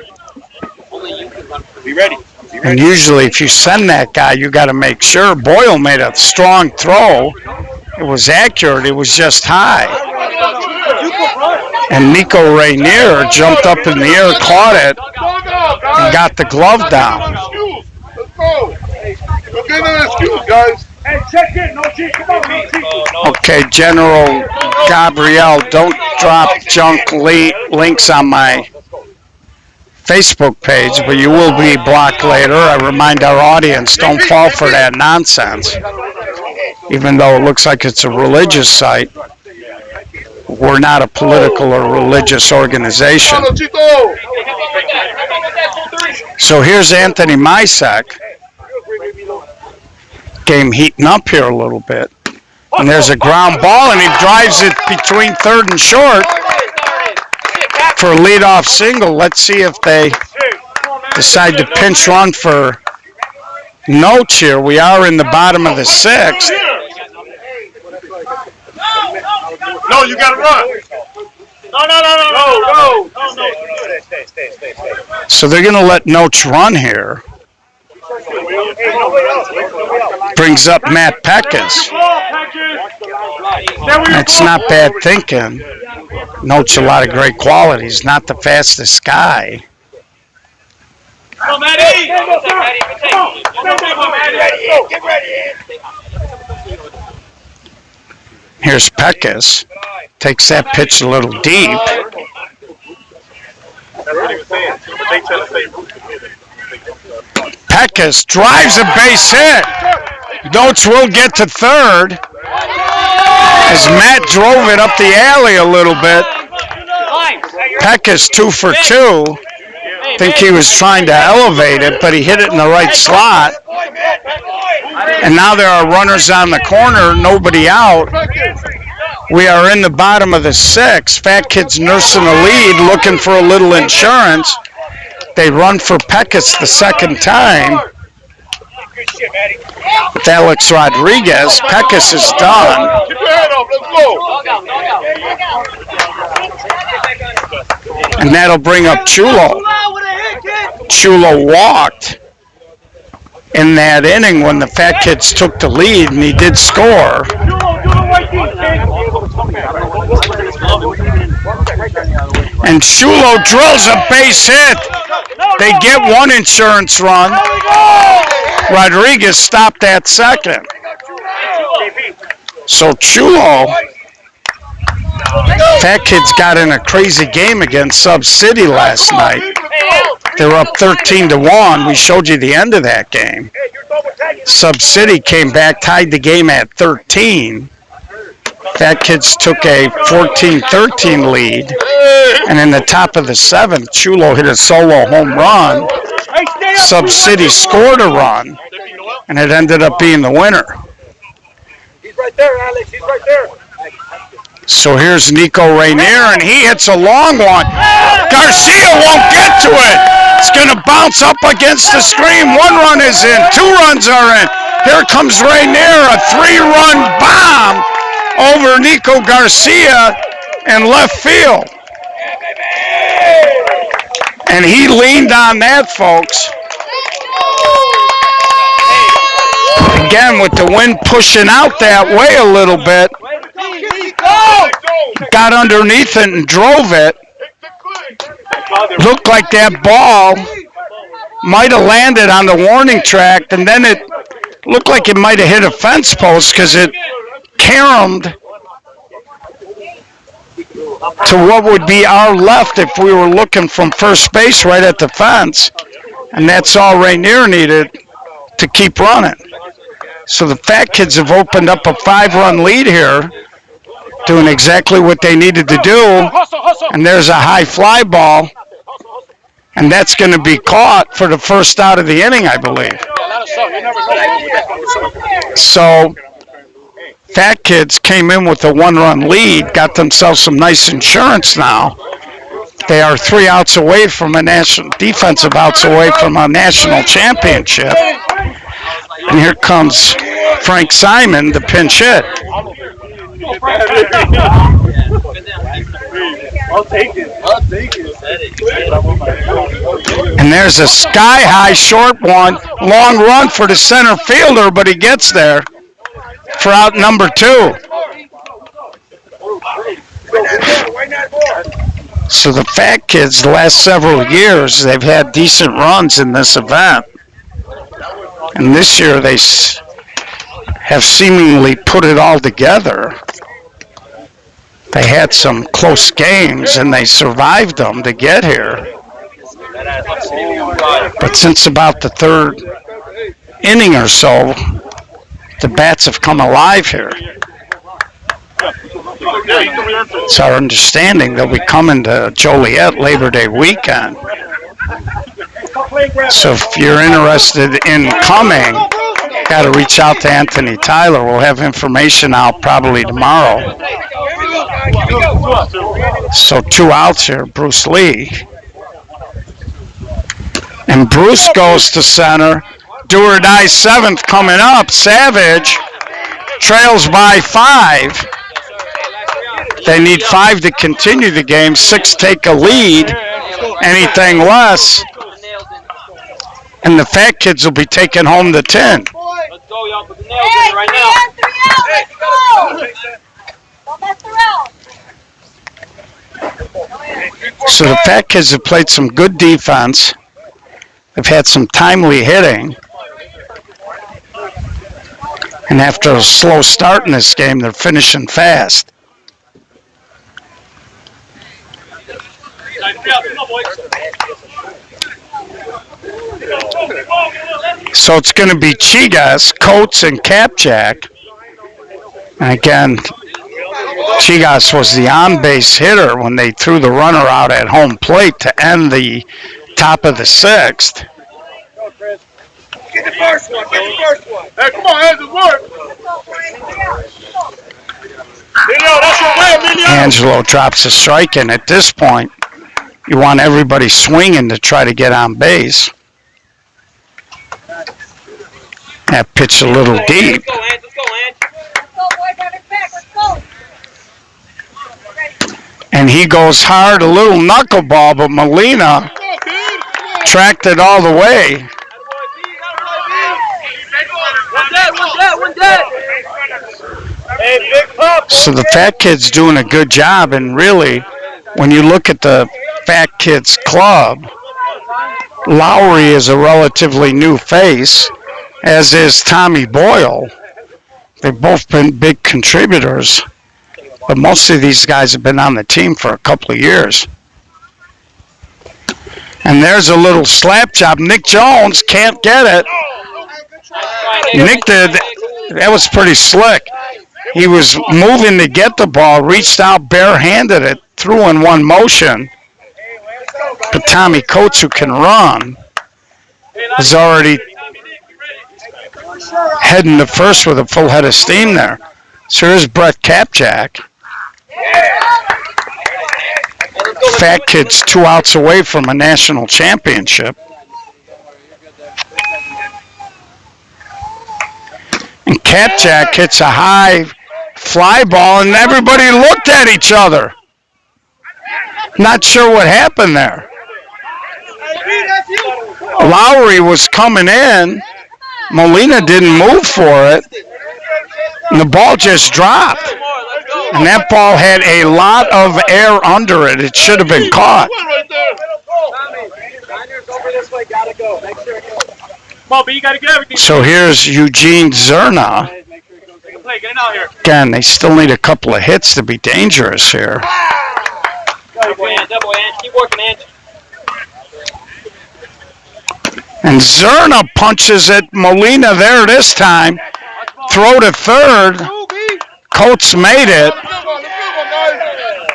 And usually, if you send that guy, you got to make sure. Boyle made a strong throw. It was accurate. It was just high. And Nico Rainier jumped up in the air, caught it, and got the glove down. Let's go. Go get an excuse, guys. Hey, check in. No cheat. Come on, no cheat. Okay, General Gabrielle, don't drop junk links on my Facebook page, but you will be blocked later. I remind our audience, don't fall for that nonsense. Even though it looks like it's a religious site, we're not a political or religious organization. So here's Anthony Mysek. Game heating up here a little bit. And there's a ground ball, and he drives it between third and short for a leadoff single. Let's see if they decide to pinch run for Noach here. We are in the bottom of the 6th. No, you got to run. No. So they're going to let Noach run here. Brings up Matt Peckus. That's not bad thinking. Noach a lot of great qualities. Not the fastest guy. Come on, Maddie. Get ready. Here's Peckus. Takes that pitch a little deep. Peckus drives a base hit. Noach will get to third as Matt drove it up the alley a little bit. Peckus 2 for 2. Think he was trying to elevate it, but he hit it in the right slot. And now there are runners on the corner, nobody out. We are in the bottom of the 6th. Fat Kid's nursing a lead, looking for a little insurance. They run for Peckus the second time. With Alex Rodriguez, Peckus is done. Keep your head up. Let's go. And that'll bring up Chulo. Chulo walked in that inning when the Fat Kids took the lead, and he did score. And Chulo drills a base hit. They get one insurance run. Rodriguez stopped that second. So Chulo, Fat Kids got in a crazy game against Sub City last night. They were up 13-1. We showed you the end of that game. Sub City came back, tied the game at 13. Fat Kids took a 14-13 lead. And in the top of the 7th, Chulo hit a solo home run. Sub City scored a run, and it ended up being the winner. He's right there, Alex. He's right there. So here's Nico Rainier, and he hits a long one. Garcia won't get to it. It's going to bounce up against the screen. 1 run is in. 2 runs are in. Here comes Rainier, a 3-run bomb over Nico Garcia in left field. And he leaned on that, folks. Again, with the wind pushing out that way a little bit. Got underneath it and drove it. Looked like that ball might have landed on the warning track, and then it looked like it might have hit a fence post because it caromed to what would be our left if we were looking from first base right at the fence. And that's all Rainier needed to keep running. So the Fat Kids have opened up a 5-run lead here, doing exactly what they needed to do. And there's a high fly ball, and that's going to be caught for the first out of the inning, I believe. So Fat Kids came in with a 1-run lead, got themselves some nice insurance now. They are 3 outs away from a national, defensive outs away from a national championship. And here comes Frank Simon, the pinch hit. I'll take it. And there's a sky-high short one, long run for the center fielder, but he gets there for out number 2. So the Fat Kids, the last several years, they've had decent runs in this event. And this year they have seemingly put it all together. They had some close games, and they survived them to get here. But since about the 3rd inning or so, the bats have come alive here. It's our understanding they'll be coming to Joliet Labor Day weekend. So if you're interested in coming, got to reach out to Anthony Tyler. We'll have information out probably tomorrow. So 2 outs here, Bruce Lee. And Bruce goes to center. Do or die 7th coming up. Savage trails by 5. They need 5 to continue the game. 6 take a lead. Anything less, and the Fat Kids will be taking home the 10. Let's go, y'all. Put the nails in right now. Let's go. Don't mess around. So the Fat Kids have played some good defense. They've had some timely hitting. And after a slow start in this game, they're finishing fast. So it's going to be Chigas, Coates, and Kapchak. And again, Chigas was the on-base hitter when they threw the runner out at home plate to end the top of the sixth. Get the first one. Get the first one. Hey, come on, Angelo, work. Emilio, that's your way, Emilio. Angelo drops a strike, and at this point, you want everybody swinging to try to get on base. That pitch a little deep. Let's go, boys. Have it back. Let's go. And he goes hard, a little knuckleball, but Molina tracked it all the way. One dead. Hey, big pop. So the Fat Kid's doing a good job, and really, when you look at the Fat Kids Club, Lowry is a relatively new face, as is Tommy Boyle. They've both been big contributors, but most of these guys have been on the team for a couple of years. And there's a little slap chop. Nick Jones can't get it. Nick did. That was pretty slick. He was moving to get the ball, reached out barehanded it, threw in one motion. But Tommy Coates, who can run, is already heading to first with a full head of steam there. So here's Brett Kapjack. Fat Kid's 2 outs away from a national championship. And Kapjack hits a high fly ball, and everybody looked at each other. Not sure what happened there. Lowry was coming in. Molina didn't move for it. And the ball just dropped. And that ball had a lot of air under it. It should have been caught. So here's Eugene Zerna. Again, they still need a couple of hits to be dangerous here. Double hand. Keep working, Ange. And Zerna punches it. Molina there this time. Throw to third. Coates made it.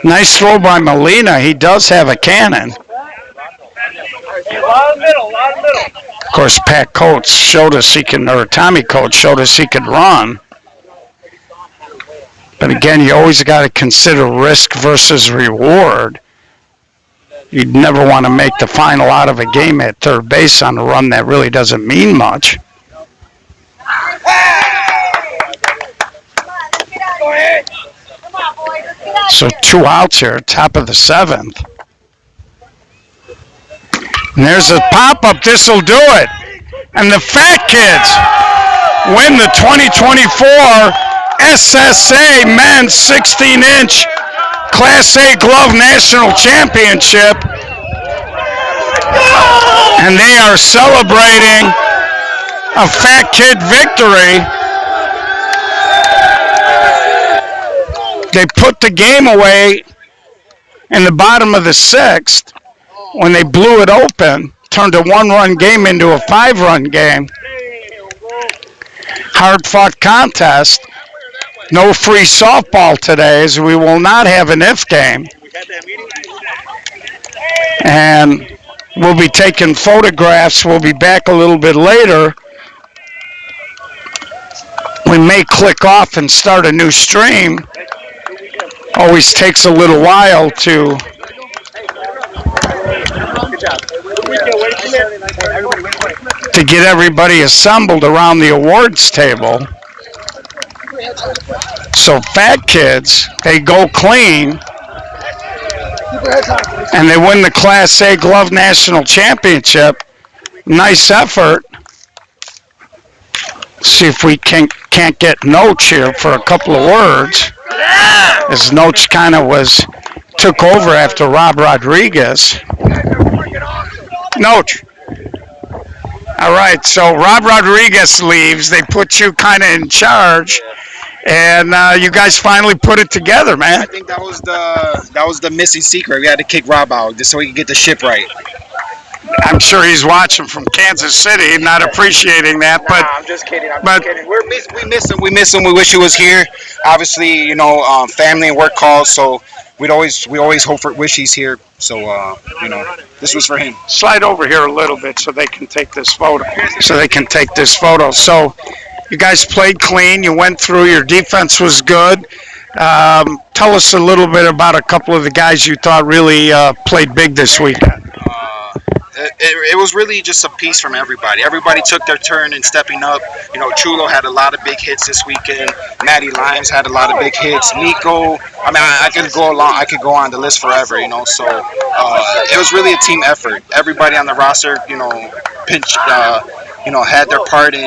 Nice throw by Molina. He does have a cannon. Of course, Pat Coates showed us he can, or Tommy Coates showed us he could run. But again, you always got to consider risk versus reward. You'd never want to make the final out of a game at third base on a run that really doesn't mean much. So 2 outs here, top of the 7th. And there's a pop-up. This will do it. And the Fat Kids win the 2024 SSA Men's 16-inch Class A Glove National Championship. And they are celebrating a Fat Kid victory. They put the game away in the bottom of the 6th when they blew it open, turned a 1-run game into a 5-run game. Hard-fought contest. No free softball today, as we will not have an if game. And we'll be taking photographs. We'll be back a little bit later. We may click off and start a new stream. Always takes a little while to get everybody assembled around the awards table. So Fat Kids, they go clean, and they win the Class A Glove National Championship. Nice effort. See if we can't get Noach here for a couple of words. As Noach kind of took over after Rob Rodriguez. Noach. All right, so Rob Rodriguez leaves. They put you kind of in charge, and you guys finally put it together, man. I think that was the missing secret. We had to kick Rob out just so he could get the ship right. I'm sure he's watching from Kansas City, not appreciating that. Nah, But I'm just kidding. I'm but- just kidding. We miss him. We miss him. We wish he was here. Obviously, family and work calls. So we always wish he's here. So this was for him. slide over here a little bit so they can take this photo. So you guys played clean. You went through. Your defense was good. Tell us a little bit about a couple of the guys you thought really played big this weekend. It was really just a piece from everybody. Everybody took their turn in stepping up. Chulo had a lot of big hits this weekend. Matty Limes had a lot of big hits. Nico, I could go on the list forever. So it was really a team effort. Everybody on the roster, pinched, had their part in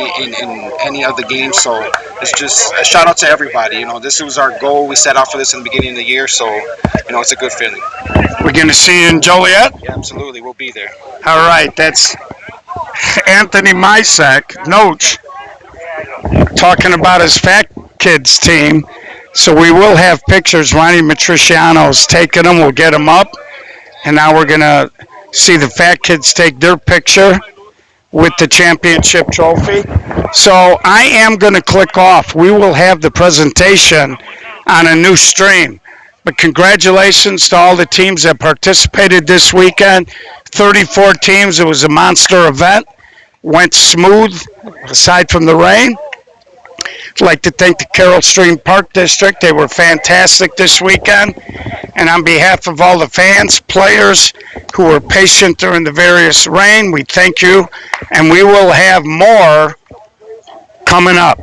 any of the games. So it's just a shout out to everybody. This was our goal. We set out for this in the beginning of the year. So it's a good feeling. We're going to see you in Joliet? Yeah, absolutely. We'll be there. All right, that's Anthony Mysek, Noach, talking about his Fat Kids team. So we will have pictures. Ronnie Matriciano's taking them. We'll get them up. And now we're going to see the Fat Kids take their picture with the championship trophy. So I am going to click off. We will have the presentation on a new stream. But congratulations to all the teams that participated this weekend. 34 teams. It was a monster event. Went smooth, aside from the rain. I'd like to thank the Carroll Stream Park District. They were fantastic this weekend. And on behalf of all the fans, players who were patient during the various rain, we thank you. And we will have more coming up.